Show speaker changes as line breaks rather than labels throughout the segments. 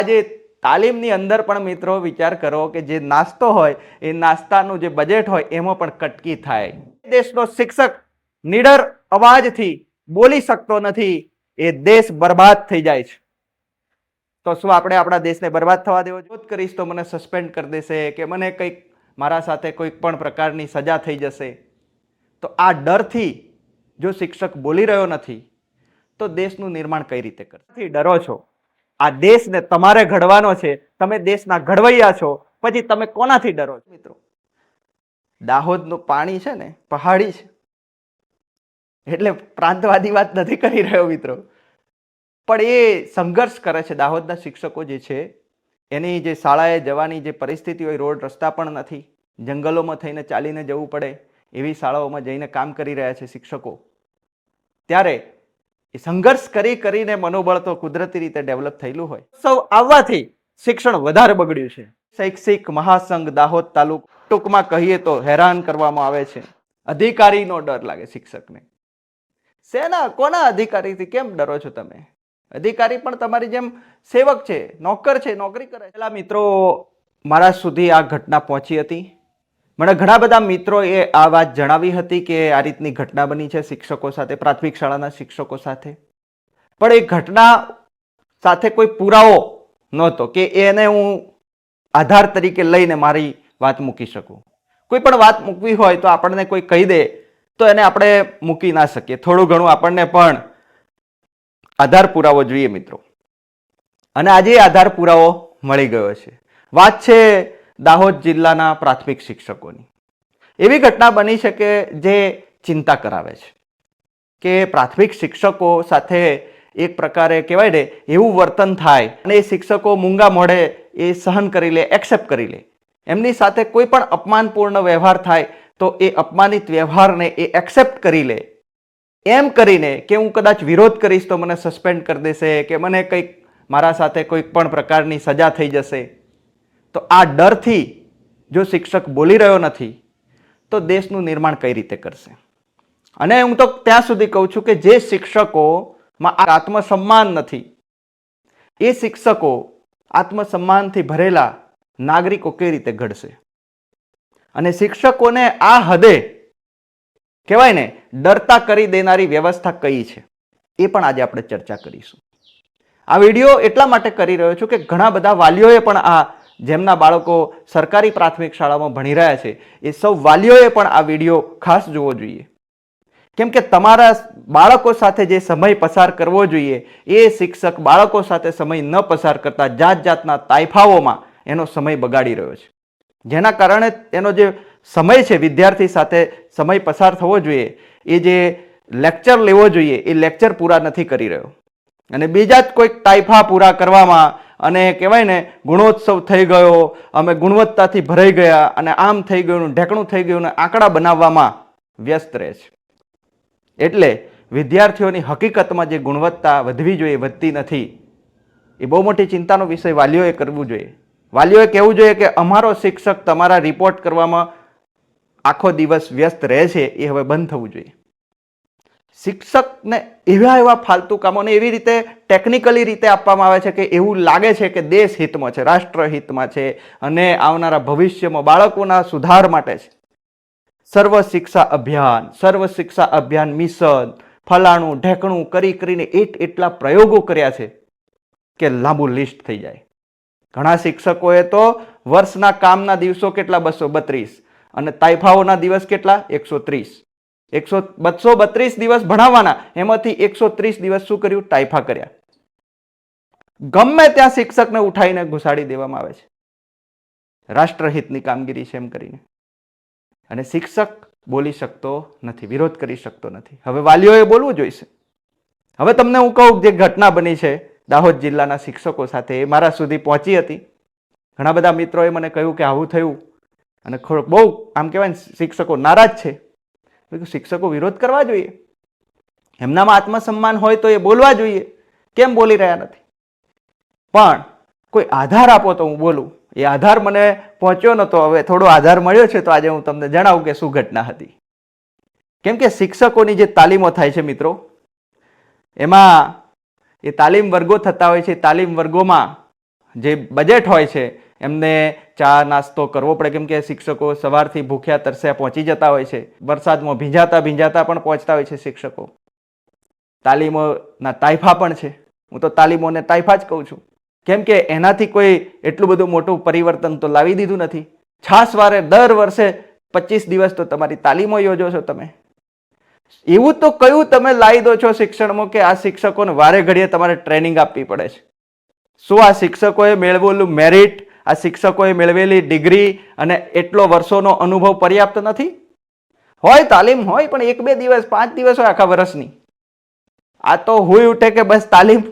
આજે તાલીમની અંદર પણ મિત્રો વિચાર કરો કે જે નાસ્તો હોય એ નાસ્તાનું જે બજેટ હોય એમાં પણ કટકી થાય. દેશનો શિક્ષક નીડર અવાજથી બોલી શકતો નથી, એ દેશ બરબાદ થઈ જાય છે. તો શું આપણે આપણા દેશને બરબાદ થવા દેવો? જો કરીશ તો મને સસ્પેન્ડ કરી દેશે કે મને કંઈક મારા સાથે કોઈ પણ પ્રકારની સજા થઈ જશે. તો આ ડરથી જો શિક્ષક બોલી રહ્યો નથી તો દેશનું નિર્માણ કઈ રીતે કરશે? ડરો છો? આ દેશને તમારે ઘડવાનો છે, તમે દેશના ઘડવૈયા છો, પછી તમે કોનાથી ડરો છો? મિત્રો, દાહોદનું પાણી છે ને પહાડી છે, એટલે પ્રાંતવાદી વાત નથી કરી રહ્યો મિત્રો, પણ એ સંઘર્ષ કરે છે. દાહોદના શિક્ષકો જે છે એની જે શાળાએ જવાની જે પરિસ્થિતિ હોય, રોડ રસ્તા પણ નથી, જંગલોમાં થઈને ચાલીને જવું પડે એવી શાળાઓમાં જઈને કામ કરી રહ્યા છે શિક્ષકો. ત્યારે એ સંઘર્ષ કરીને મનોબળ તો કુદરતી રીતે ડેવલપ થયેલું હોય. સૌ આવવાથી શિક્ષણ વધારે બગડ્યું છે. શૈક્ષિક મહાસંઘ દાહોદ તાલુકો, ટૂંકમાં કહીએ તો હેરાન કરવામાં આવે છે. અધિકારીનો ડર લાગે શિક્ષકને. શેના કોના અધિકારીથી કેમ ડરો છો તમે? અધિકારી પણ તમારી જેમ સેવક છે, નોકર છે, નોકરી કરે છે. પેલા મિત્રો, મારા સુધી આ ઘટના પહોંચી હતી. મને ઘણા બધા મિત્રોએ આ વાત જણાવી હતી કે આ રીતની ઘટના બની છે શિક્ષકો સાથે, પ્રાથમિક શાળાના શિક્ષકો સાથે. પણ એ ઘટના સાથે કોઈ પુરાવો નહોતો કે એને હું આધાર તરીકે લઈને મારી વાત મૂકી શકું. કોઈ પણ વાત મૂકવી હોય તો આપણને કોઈ કહી દે તો એને આપણે મૂકી ના શકીએ. થોડું ઘણું આપણને પણ આધાર પુરાવો જોઈએ મિત્રો, અને આજે આધાર પુરાવો મળી ગયો છે. વાત છે દાહોદ જિલ્લાના પ્રાથમિક શિક્ષકોની. એવી ઘટના બની છે કે જે ચિંતા કરાવે છે કે પ્રાથમિક શિક્ષકો સાથે એક પ્રકારે કહેવાય ને એવું વર્તન થાય અને એ શિક્ષકો મૂંગા મોઢે એ સહન કરી લે, એક્સેપ્ટ કરી લે. એમની સાથે કોઈ પણ અપમાનપૂર્ણ વ્યવહાર થાય તો એ અપમાનિત વ્યવહારને એ એક્સેપ્ટ કરી લે, એમ કરીને કે હું કદાચ વિરોધ કરીશ તો મને સસ્પેન્ડ કરી દેશે કે મને કંઈક મારા સાથે કોઈ પણ પ્રકારની સજા થઈ જશે. તો આ ડરથી જો શિક્ષક બોલી રહ્યો નથી તો દેશનું નિર્માણ કઈ રીતે કરશે? અને હું તો ત્યાં સુધી કહું છું કે જે શિક્ષકોમાં આત્મસન્માન નથી, એ શિક્ષકો આત્મસન્માનથી ભરેલા નાગરિકો કઈ રીતે ઘડશે? અને શિક્ષકોને આ હદે કહેવાય ને ડરતા કરી દેનારી વ્યવસ્થા કઈ છે એ પણ આજે આપણે ચર્ચા કરીશું. આ વિડીયો એટલા માટે કરી રહ્યો છું કે ઘણા બધા વાલીઓએ પણ આ જેમના બાળકો સરકારી પ્રાથમિક શાળામાં ભણી રહ્યા છે એ સૌ વાલીઓએ પણ આ વિડીયો ખાસ જોવો જોઈએ. કેમ કે તમારા બાળકો સાથે જે સમય પસાર કરવો જોઈએ એ શિક્ષક બાળકો સાથે સમય ન પસાર કરતા જાત જાતના તાઇફાઓમાં એનો સમય બગાડી રહ્યો છે. જેના કારણે એનો જે સમય છે વિદ્યાર્થી સાથે સમય પસાર થવો જોઈએ, એ જે લેક્ચર લેવો જોઈએ એ લેક્ચર પૂરા નથી કરી રહ્યો, અને બીજા જ કોઈક તાઇફા પૂરા કરવામાં અને કહેવાય ને ગુણોત્સવ થઈ ગયો, અમે ગુણવત્તાથી ભરાઈ ગયા અને આમ થઈ ગયું, ઢેકણું થઈ ગયું, ને આંકડા બનાવવામાં વ્યસ્ત રહે છે. એટલે વિદ્યાર્થીઓની હકીકતમાં જે ગુણવત્તા વધવી જોઈએ વધતી નથી. એ બહુ મોટી ચિંતાનો વિષય વાલીઓએ કરવું જોઈએ. વાલીઓએ કહેવું જોઈએ કે અમારો શિક્ષક તમારા રિપોર્ટ કરવામાં આખો દિવસ વ્યસ્ત રહે છે, એ હવે બંધ થવું જોઈએ. શિક્ષકને એવા ફાલતુ કામોને એવી રીતે ટેકનિકલી રીતે આપવામાં આવે છે કે એવું લાગે છે કે દેશ હિતમાં છે, રાષ્ટ્ર હિતમાં છે અને આવનારા ભવિષ્યમાં બાળકોના સુધાર માટે છે. સર્વ શિક્ષા અભિયાન મિશન, ફલાણું ઢેકણું કરીને એટલા પ્રયોગો કર્યા છે કે લાંબુ લિસ્ટ થઈ જાય. ઘણા શિક્ષકોએ તો વર્ષના કામના દિવસો કેટલા? 232, અને તાઇફાઓના દિવસ કેટલા? 130. 232 દિવસ ભણાવવાના, એમાંથી 130 દિવસ શું કર્યું? તાઇફા કર્યા. ગમે ત્યાં શિક્ષકને ઉઠાઈને ઘુસાડી દેવામાં આવે છે, રાષ્ટ્રહિતની કામગીરી છે એમ કરીને. અને શિક્ષક બોલી શકતો નથી, વિરોધ કરી શકતો નથી. હવે વાલીઓએ બોલવું જોઈશે. હવે તમને હું કહું, જે ઘટના બની છે દાહોદ જિલ્લાના શિક્ષકો સાથે, એ મારા સુધી પહોંચી હતી. ઘણા બધા મિત્રોએ મને કહ્યું કે આવું થયું, અને બહુ આમ કહેવાય ને શિક્ષકો નારાજ છે. શિક્ષકો વિરોધ કરવા જોઈએ, એમનામાં આત્મસન્માન હોય તો એ બોલવા જોઈએ. કેમ બોલી રહ્યા નથી? પણ કોઈ આધાર આપો તો હું બોલું. એ આધાર મને પહોંચ્યો નતો, હવે થોડો આધાર મળ્યો છે તો આજે હું તમને જણાવું કે શું ઘટના હતી. કેમ કે શિક્ષકોની જે તાલીમો થાય છે મિત્રો, એમાં એ તાલીમ વર્ગો થતા હોય છે. તાલીમ વર્ગોમાં જે બજેટ હોય છે એમને ચા નાસ્તો કરવો પડે, કેમ કે શિક્ષકો સવારથી ભૂખ્યા તરસ્યા પહોંચી જતા હોય છે, વરસાદમાં ભીંજાતા ભીંજાતા પણ પહોંચતા હોય છે શિક્ષકો. તાલીમોના તાઇફા પણ છે, હું તો તાલીમોને તાઇફા જ કહું છું, કેમ કે એનાથી કોઈ એટલું બધું મોટું પરિવર્તન તો લાવી દીધું નથી. છાસવારે દર વર્ષે 25 દિવસ તો તમારી તાલીમો યોજો છો તમે. એવું તો કયું તમે લાવી દો છો શિક્ષણમાં કે આ શિક્ષકોને વારે ઘડીએ તમારે ટ્રેનિંગ આપવી પડે છે? શું આ શિક્ષકોએ મેળવેલું મેરિટ, આ શિક્ષકોએ મેળવેલી ડિગ્રી અને એટલો વર્ષોનો અનુભવ પર્યાપ્ત નથી? હોય તાલીમ હોય, પણ 1-2 દિવસ 5 દિવસ હોય આખા વર્ષની. આ તો હુઈ ઉઠે કે બસ તાલીમ.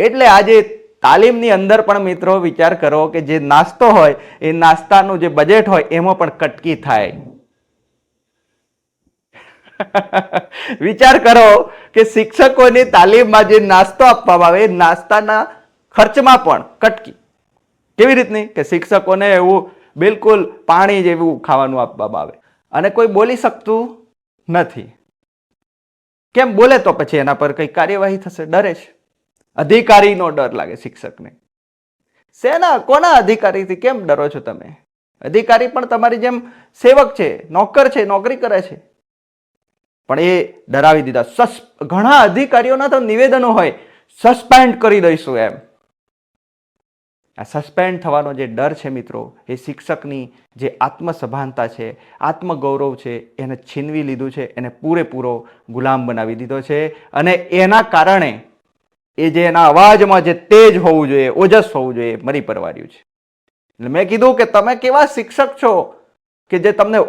એટલે આજે તાલીમની અંદર પણ મિત્રો વિચાર કરો કે જે નાસ્તો હોય એ નાસ્તાનું જે બજેટ હોય એમાં પણ કટકી થાય. વિચાર કરો કે શિક્ષકોની તાલીમમાં જે નાસ્તો આપવામાં આવે, નાસ્તાના ખર્ચમાં પણ કટકી. કેવી રીતની કે શિક્ષકોને એવું બિલકુલ પાણી જેવું ખાવાનું આપવામાં આવે અને કોઈ બોલી શકતું નથી. કેમ? બોલે તો પછી એના પર કઈ કાર્યવાહી થશે, ડરે છે. અધિકારીનો ડર લાગે શિક્ષકને. શેના, કોના અધિકારીથી કેમ ડરો છો તમે? અધિકારી પણ તમારી જેમ સેવક છે, નોકર છે, નોકરી કરે છે. પણ એ ડરાવી દીધા. ઘણા અધિકારીઓના તો નિવેદનો હોય, સસ્પેન્ડ કરી દઈશું એમ. આ સસ્પેન્ડ થવાનો જે ડર છે મિત્રો, એ શિક્ષકની જે આત્મસભાનતા છે, આત્મગૌરવ છે, એને છીનવી લીધું છે, એને પૂરેપૂરો ગુલામ બનાવી દીધો છે. અને એના કારણે એ જે એના અવાજમાં જે તેજ હોવું જોઈએ, ઓજસ હોવું જોઈએ, મરી પરવાર્યું છે. એટલે મેં કીધું કે તમે કેવા શિક્ષક છો કે જે તમને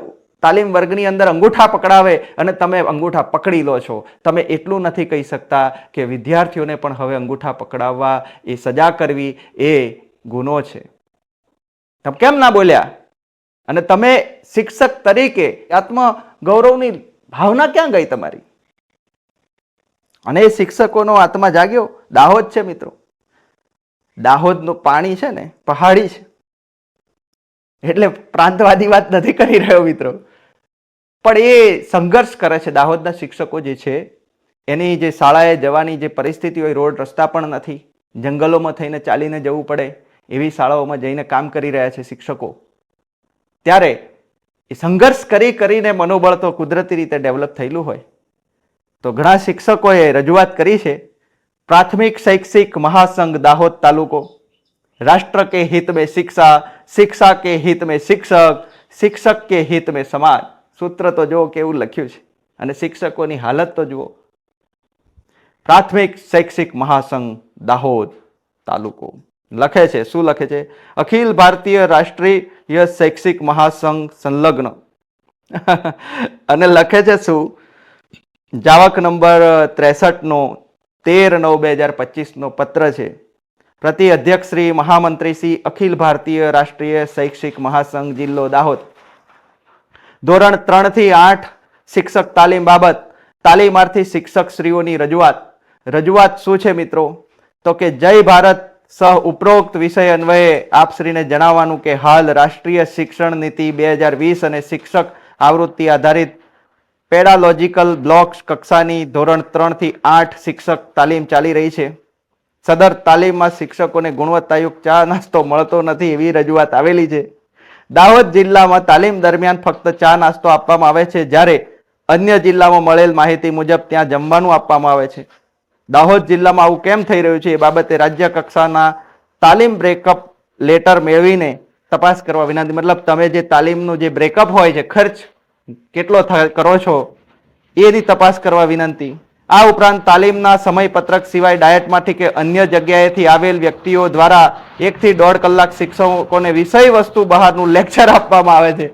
તાલીમ વર્ગની અંદર અંગૂઠા પકડાવે અને તમે અંગૂઠા પકડી લો છો. તમે એટલું નથી કહી શકતા કે વિદ્યાર્થીઓને પણ હવે અંગૂઠા પકડાવવા, એ સજા કરવી એ ગુનો છે. તમે કેમ ના બોલ્યા? અને તમે શિક્ષક તરીકે આત્મ ગૌરવની ભાવના ક્યાં ગઈ તમારી? અને એ શિક્ષકોનો આત્મા જાગ્યો. દાહોદ છે મિત્રો, દાહોદનું પાણી છે ને પહાડી છે. એટલે પ્રાંતવાદી વાત નથી કરી રહ્યો મિત્રો, પણ એ સંઘર્ષ કરે છે. દાહોદના શિક્ષકો જે છે એની જે શાળાએ જવાની જે પરિસ્થિતિ હોય, રોડ રસ્તા પણ નથી, જંગલોમાં થઈને ચાલીને જવું પડે, એવી શાળાઓમાં જઈને કામ કરી રહ્યા છે શિક્ષકો. ત્યારે એ સંઘર્ષ કરીને મનોબળ તો કુદરતી રીતે ડેવલપ થયેલું હોય. તો ઘણા શિક્ષકોએ રજૂઆત કરી છે. પ્રાથમિક શૈક્ષિક મહાસંઘ દાહોદ તાલુકો, राष्ट्र के हित में शिक्षा, शिक्षा के हित में शिक्षक, शिक्षक के हित में समाज. सूत्र तो જો કેવું લખ્યું છે અને શિક્ષકોની હાલત તો જુઓ. પ્રાથમિક શૈક્ષિક મહાસંઘ દાહોદ તાલુકો લખે છે, શું લખે છે? અખિલ ભારતીય રાષ્ટ્રીય શૈક્ષિક મહાસંઘ સંલગ્ન. અને લખે છે શું? જાવક નંબર 63 નો 13/9/2025 નો પત્ર છે. પ્રતિ અધ્યક્ષ શ્રી, મહામંત્રી શ્રી, અખિલ ભારતીય રાષ્ટ્રીય શૈક્ષિક મહાસંઘ જિલ્લો દાહોદ. ધોરણ 3 થી 8 શિક્ષક તાલીમ બાબત તાલીમાર્થી શિક્ષક શ્રીઓની રજૂઆત. રજૂઆત શું છે મિત્રો? તો કે જય ભારત સહ ઉપરોક્ત વિષય અન્વયે આપશ્રીને જણાવવાનું કે હાલ રાષ્ટ્રીય શિક્ષણ નીતિ 2020 અને શિક્ષક આવૃત્તિ આધારિત પેડાલોજીકલ બ્લોક્સ કક્ષાની ધોરણ 3 થી 8 શિક્ષક તાલીમ ચાલી રહી છે. સદર તાલીમમાં શિક્ષકોને ગુણવત્તાયુક્ત ચા નાસ્તો મળતો નથી, એવી રજૂઆત આવેલી છે. દાહોદ જિલ્લામાં તાલીમ દરમિયાન ફક્ત ચા નાસ્તો આપવામાં આવે છે, જ્યારે અન્ય જિલ્લામાં મળેલ માહિતી મુજબ ત્યાં જમવાનું આપવામાં આવે છે. દાહોદ જિલ્લામાં આવું કેમ થઈ રહ્યું છે એ બાબતે રાજ્ય કક્ષાના તાલીમ બ્રેકઅપ લેટર મેળવીને તપાસ કરવા વિનંતી. મતલબ તમે જે તાલીમનું જે બ્રેકઅપ હોય છે, ખર્ચ કેટલો કરો છો એની તપાસ કરવા વિનંતી. આ ઉપરાંત તાલીમના સમયપત્રક સિવાય ડાયટમાંથી કે અન્ય જગ્યાએથી આવેલ વ્યક્તિઓ દ્વારા 1 થી 1.5 કલાક શિક્ષકોને વિષય વસ્તુ બહારનું લેક્ચર આપવામાં આવે છે.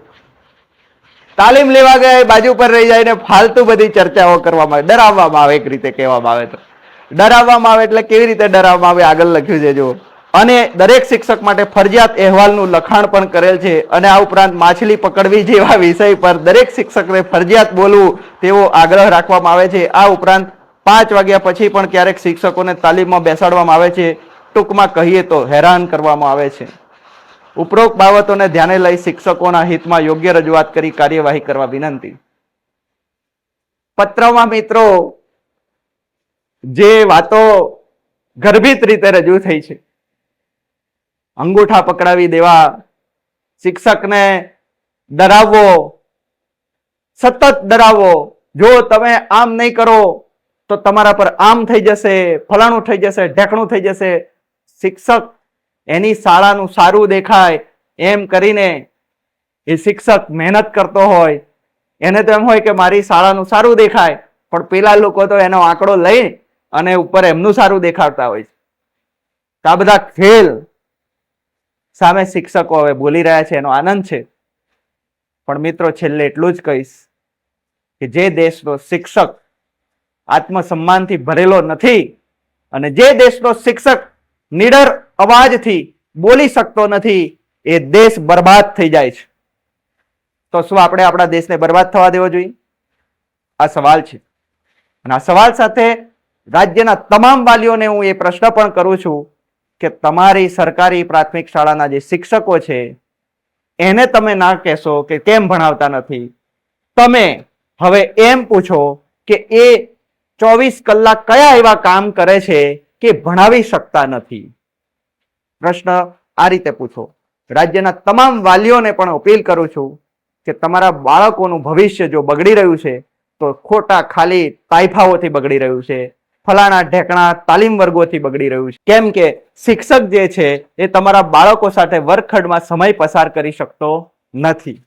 તાલીમ લેવા ગયા એ બાજુ પર રહી જાય ને ફાલતુ બધી ચર્ચાઓ કરવામાં આવે, ડરાવવામાં આવે. એક રીતે કહેવામાં આવે તો ડરાવવામાં આવે. એટલે કેવી રીતે ડરાવવામાં આવે આગળ લખ્યું છે જો. અને દરેક શિક્ષક માટે ફરજિયાત અહેવાલનું લખાણ પણ કરેલ છે. અને આ ઉપરાંત માછલી પકડવી જેવા વિષય પર દરેક શિક્ષકને ફરજિયાત બોલવું તેવો આગ્રહ રાખવામાં આવે છે. આ ઉપરાંત 5 વાગ્યા પછી પણ ક્યારેક શિક્ષકોને તાલીમમાં બેસાડવામાં આવે છે. ટૂંકમાં કહીએ તો હેરાન કરવામાં આવે છે. ઉપરોક્ત બાબતોને ધ્યાને લઈ શિક્ષકોના હિતમાં યોગ્ય રજૂઆત કરી કાર્યવાહી કરવા વિનંતી. પત્રમાં મિત્રો જે વાતો ગર્ભિત રીતે રજૂ થઈ છે અંગૂઠા પકડાવી દેવા, શિક્ષકને ડરાવવો, સતત ડરાવવો, જો તમે આમ નહીં કરો તો તમારા પર આમ થઈ જશે, ફલાણું થઈ જશે, ઢેકણું થઈ જશે. શિક્ષક એની શાળાનું સારું દેખાય એમ કરીને એ શિક્ષક મહેનત કરતો હોય, એને તો એમ હોય કે મારી શાળાનું સારું દેખાય, પણ પેલા લોકો તો એનો આંકડો લઈ અને ઉપર એમનું સારું દેખાડતા હોય છે. આ બધા ખેલ સામે શિક્ષકો હવે બોલી રહ્યા છે, એનો આનંદ છે. પણ મિત્રો, છેલ્લે એટલું જ કહીશ કે જે દેશનો શિક્ષક આત્મસન્માનથી ભરેલો નથી અને જે દેશનો શિક્ષક નીડર અવાજથી બોલી શકતો નથી, એ દેશ બરબાદ થઈ જાય છે. તો શું આપણે આપણા દેશને બરબાદ થવા દેવો જોઈએ? આ સવાલ છે. અને આ સવાલ સાથે રાજ્યના તમામ વાલીઓને હું એ પ્રશ્ન પણ કરું છું કે તમારી સરકારી પ્રાથમિક શાળાના જે શિક્ષકો છે એને તમે ના કહેશો કે કેમ ભણાવતા નથી. તમે હવે એમ પૂછો કે એ 24 કલાક કયા એવા કામ કરે છે કે ભણાવી શકતા નથી. પ્રશ્ન આ રીતે પૂછો. રાજ્યના તમામ વાલીઓને પણ અપીલ કરું છું કે તમારા બાળકોનું ભવિષ્ય જો બગડી રહ્યું છે તો ખોટા ખાલી તાઇફાઓથી બગડી રહ્યું છે, ફલાણા ઢેકણા તાલીમ વર્ગોથી બગડી રહ્યું છે. કેમ કે શિક્ષક જે છે એ તમારા બાળકો સાથે વર્ગખંડમાં સમય પસાર કરી શકતો નથી.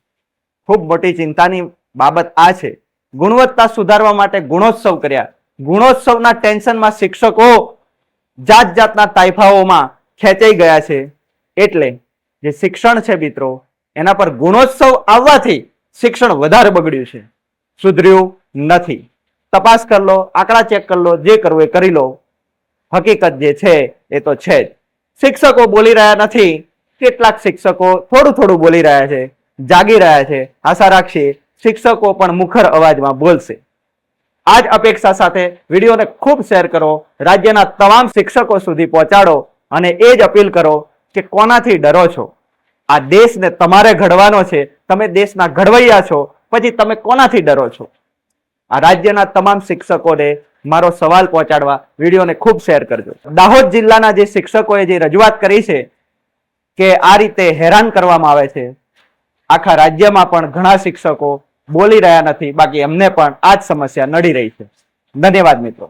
ખૂબ મોટી ચિંતાની બાબત આ છે. ગુણવત્તા સુધારવા માટે ગુણોત્સવ કર્યા, ગુણોત્સવના ટેન્શનમાં શિક્ષકો જાત જાતના તાઇફાઓમાં ખેંચાઈ ગયા છે. એટલે જે શિક્ષણ છે મિત્રો, એના પર ગુણોત્સવ આવવાથી શિક્ષણ વધારે બગડ્યું છે, સુધર્યું નથી. તપાસ કરી લો, આંકડા ચેક કરી લો, જે કરવું એ કરી લો. હકીકત જે છે એ તો છે જ. શિક્ષકો બોલી રહ્યા નથી, કેટલાક શિક્ષકો થોડું થોડું બોલી રહ્યા છે, જાગી રહ્યા છે. આશા રાખીએ શિક્ષકો પણ મુખર અવાજમાં બોલશે. આ જ અપેક્ષા સાથે વિડીયોને ખૂબ શેર કરો, રાજ્યના તમામ શિક્ષકો સુધી પહોંચાડો અને એ જ અપીલ કરો કે કોનાથી ડરો છો? આ દેશને તમારે ઘડવાનો છે, તમે દેશના ઘડવૈયા છો, પછી તમે કોનાથી ડરો છો? આ રાજ્યના તમામ શિક્ષકોને મારો સવાલ પહોંચાડવા વિડીયોને ખૂબ શેર કરજો. દાહોદ જિલ્લાના જે શિક્ષકોએ જે રજૂઆત કરી છે કે આ રીતે હેરાન કરવામાં આવે છે, આખા રાજ્યમાં પણ ઘણા શિક્ષકો બોલી રહ્યા નથી, બાકી એમને પણ આ જ સમસ્યા નડી રહી છે. ધન્યવાદ મિત્રો.